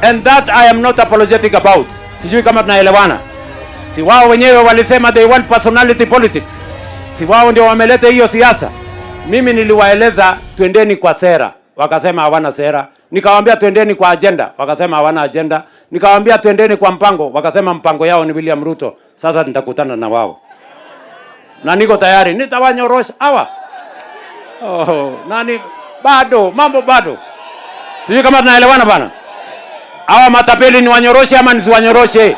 And that I am not apologetic about. Sijui kama tunaelewana. Si wao wenyewe walisema they want personality politics. Si wao ndio wameleta hiyo siasa. Mimi niliwaeleza twendeni kwa sera, wakasema hawana sera. Nikawaambia twendeni kwa agenda, wakasema hawana agenda. Nikawaambia twendeni kwa mpango, wakasema mpango yao ni William Ruto. Sasa nitakutana na wao. Na niko tayari, nitawanyorosha hawa. Nani bado, mambo bado. Sijui kama tunaelewana bana. Hawa matapeli ni wanyoroshe ama nisiwanyoroshe?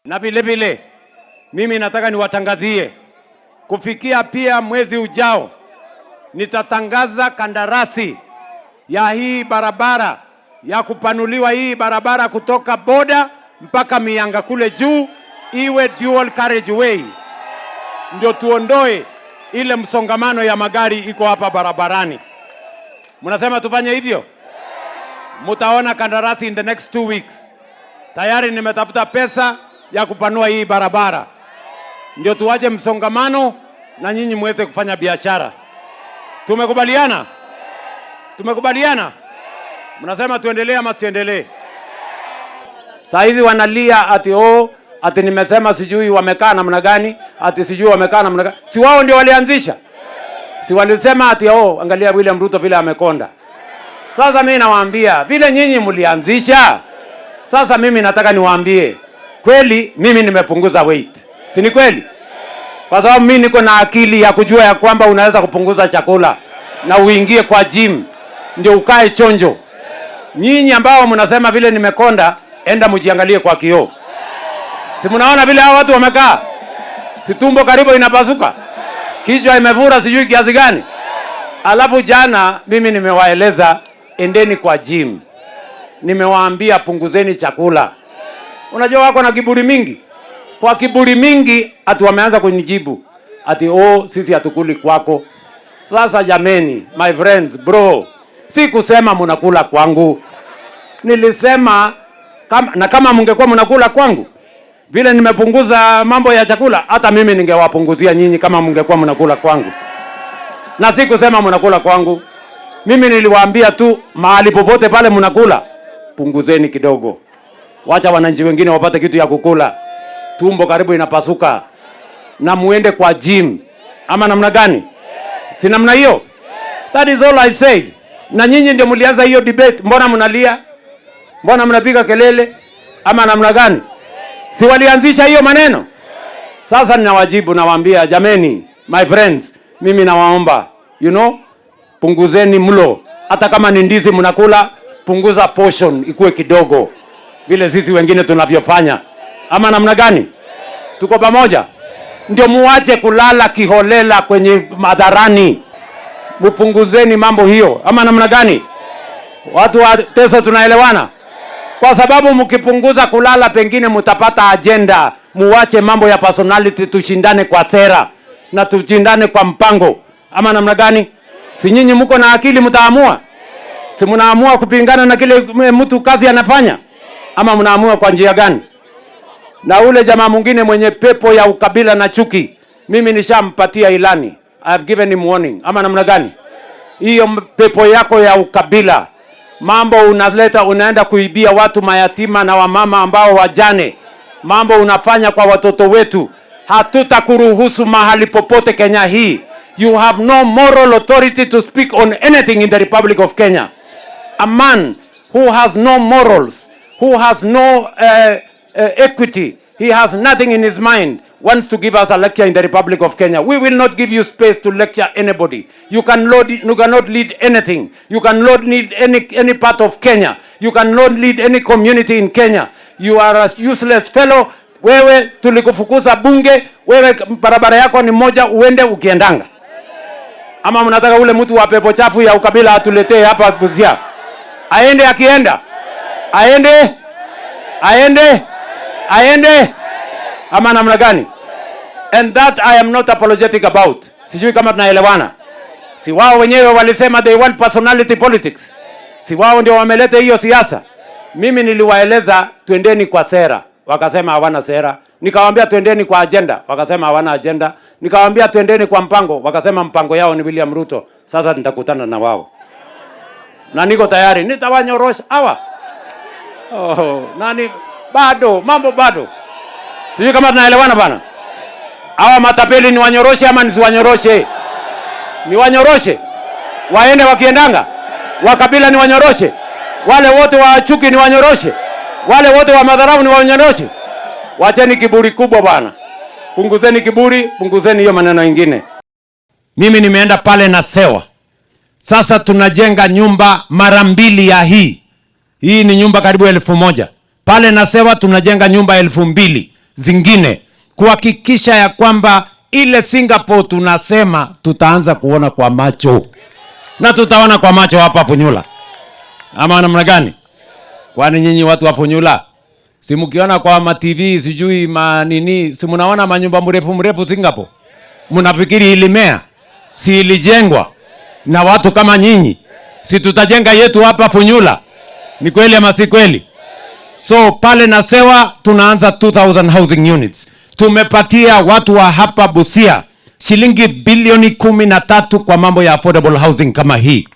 Na vile vile mimi nataka niwatangazie kufikia pia mwezi ujao nitatangaza kandarasi ya hii barabara ya kupanuliwa hii barabara kutoka boda mpaka Mianga kule juu iwe dual carriageway. Ndio tuondoe ile msongamano ya magari iko hapa barabarani. Mnasema tufanye hivyo? Mtaona kandarasi in the next 2 weeks. Tayari nimetafuta pesa ya kupanua hii barabara. Ndio tuache msongamano na nyinyi muweze kufanya biashara. Tumekubaliana? Tumekubaliana? Mnasema tuendelee ama tuendelee? Saa hizi wanalia ati nimesema sijui wamekaa namna gani, ati sijui wamekaa namna gani. Si wao ndio walianzisha? Si walisema ati angalia William Ruto vile amekonda. Sasa mimi nawaambia vile nyinyi mlianzisha. Sasa mimi nataka niwaambie kweli mimi nimepunguza weight. Si ni kweli? Kwa sababu mimi niko na akili ya kujua ya kwamba unaweza kupunguza chakula na uingie kwa gym ndio ukae chonjo. Nyinyi ambao mnasema vile nimekonda, enda mjiangalie kwa kioo. Si mnaona vile hao watu wamekaa? Si tumbo karibu inapasuka? Kichwa imevura sijui kiasi gani? Alafu jana mimi nimewaeleza endeni kwa gym. Nimewaambia punguzeni chakula. Unajua wako na kiburi mingi. Kwa kiburi mingi ati wameanza kunijibu ati sisi hatukuli kwako. Sasa jameni, my friends, bro, si kusema mnakula kwangu. Nilisema kama mngekuwa mnakula kwangu vile nimepunguza mambo ya chakula, hata mimi ningewapunguzia nyinyi kama mngekuwa mnakula kwangu. Na si kusema mnakula kwangu. Mimi niliwaambia tu mahali popote pale mnakula, punguzeni kidogo. Wacha wananchi wengine wapate kitu ya kukula. Tumbo karibu inapasuka. Na muende kwa gym. Ama namna gani? Si namna hiyo? That is all I said. Na nyinyi ndio mlianza hiyo debate. Mbona mnalia? Mbona mnapiga kelele? Ama namna gani? Si walianzisha hiyo maneno? Sasa ninawajibu nawaambia jameni, my friends, mimi nawaomba, punguzeni mlo. Hata kama ni ndizi mnakula, punguza portion ikuwe kidogo. Vile sisi wengine tunavyofanya. Ama namna gani? Tuko pamoja? Ndio muache kulala kiholela kwenye madharani. Mpunguzeni mambo hiyo. Ama namna gani? Watu wa Teso tunaelewana? Kwa sababu mkipunguza kulala pengine mtapata agenda. Muache mambo ya personality, tushindane kwa sera na tushindane kwa mpango. Ama namna gani? Si nyinyi mko na akili mtaamua? Si mnaamua kupingana na kile mtu kazi anafanya? Ama mnaamua kwa njia gani? Na ule jamaa mwingine mwenye pepo ya ukabila na chuki, mimi nishampatia ilani. I have given him warning. Ama namna gani? Hiyo pepo yako ya ukabila, mambo unaleta, unaenda kuibia watu mayatima na wamama ambao wajane. Mambo unafanya kwa watoto wetu. Hatutakuruhusu mahali popote Kenya hii. You have no moral authority to speak on anything in the Republic of Kenya. A man who has no morals, who has no equity, he has nothing in his mind, wants to give us a lecture in the Republic of Kenya. We will not give you space to lecture anybody. You cannot lead anything. You cannot lead any part of Kenya. You cannot lead any community in Kenya. You are a useless fellow. Wewe tulikufukuza bunge, wewe barabara yako ni moja, uende ukiendanga. Ama mnataka ule mtu wa pepo chafu ya ukabila atuletee hapa Busia? Aende akienda. Aende. ama namna gani? And that I am not apologetic about. Sijui kama tunaelewana. Si wao wenyewe walisema they want personality politics. Si wao ndio wameleta hiyo siasa. Mimi niliwaeleza twendeni kwa sera, wakasema hawana sera. Nikawaambia twendeni kwa agenda, wakasema hawana agenda. Nikawaambia twendeni kwa mpango, wakasema mpango yao ni William Ruto. Sasa nitakutana na wao. Na niko tayari, nitawanyorosha hawa. Nani bado, mambo bado. Sijui kama tunaelewana bana. Hawa matapeli ni wanyoroshe ama nisiwanyoroshe? Ni wanyoroshe. Waende wakiendanga. Wakabila ni wanyoroshe. Wale wote wa chuki ni wanyoroshe. Wale wote wa madharau ni wanyoroshe. Wacheni kiburi kubwa bwana. Punguzeni kiburi, punguzeni hiyo maneno mengine. Mimi nimeenda pale na Sewa. Sasa tunajenga nyumba mara 2 ya hii. Hii ni nyumba karibu 1,000. Pale na Sewa tunajenga nyumba 2,000 zingine. Kuhakikisha ya kwamba ile Singapore tunasema tutaanza kuona kwa macho. Na tutaona kwa macho hapa Funyula. Ama namna gani? Kwani nyinyi watu wa Funyula, si mkiona kwa ma TV sijui manini, si mnaona manyumba mrefu Singapore? Mnafikiri ilimea? Si ilijengwa na watu kama nyinyi? Si tutajenga yetu hapa Funyula? Ni kweli ama si kweli? So pale na Sewa tunaanza 2000 housing units. Tumepatia watu wa hapa Busia shilingi bilioni 13 kwa mambo ya affordable housing kama hii.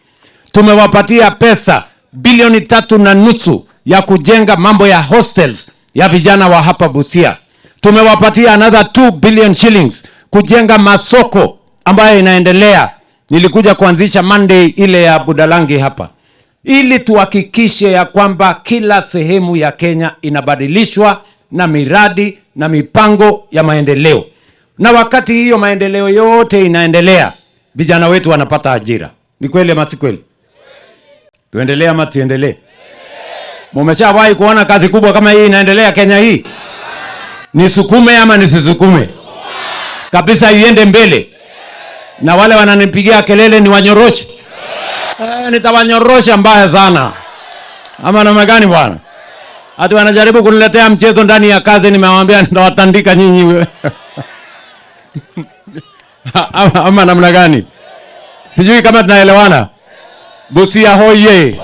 Tumewapatia pesa bilioni 3.5 ya kujenga mambo ya hostels ya vijana wa hapa Busia. Tumewapatia another 2 billion shillings kujenga masoko ambayo inaendelea. Nilikuja kuanzisha Monday ile ya Budalangi hapa, ili tuhakikishe ya kwamba kila sehemu ya Kenya inabadilishwa na miradi na mipango ya maendeleo. Na wakati hiyo maendeleo yote inaendelea, vijana wetu wanapata ajira. Ni kweli ama si kweli? Tuendelee ama tuendelee? Mmeshawahi kuona kazi kubwa kama hii inaendelea Kenya hii? Nisukume ama nisisukume? Kabisa iende mbele. Na wale wananipigia kelele ni wanyoroshe. Nitawanyorosha mbaya sana. Ama namna gani bwana? Hata wanajaribu kuniletea mchezo ndani ya kazi, nimewaambia nitawatandika nyinyi. Ama namna gani? Sijui kama tunaelewana. Busia hoye.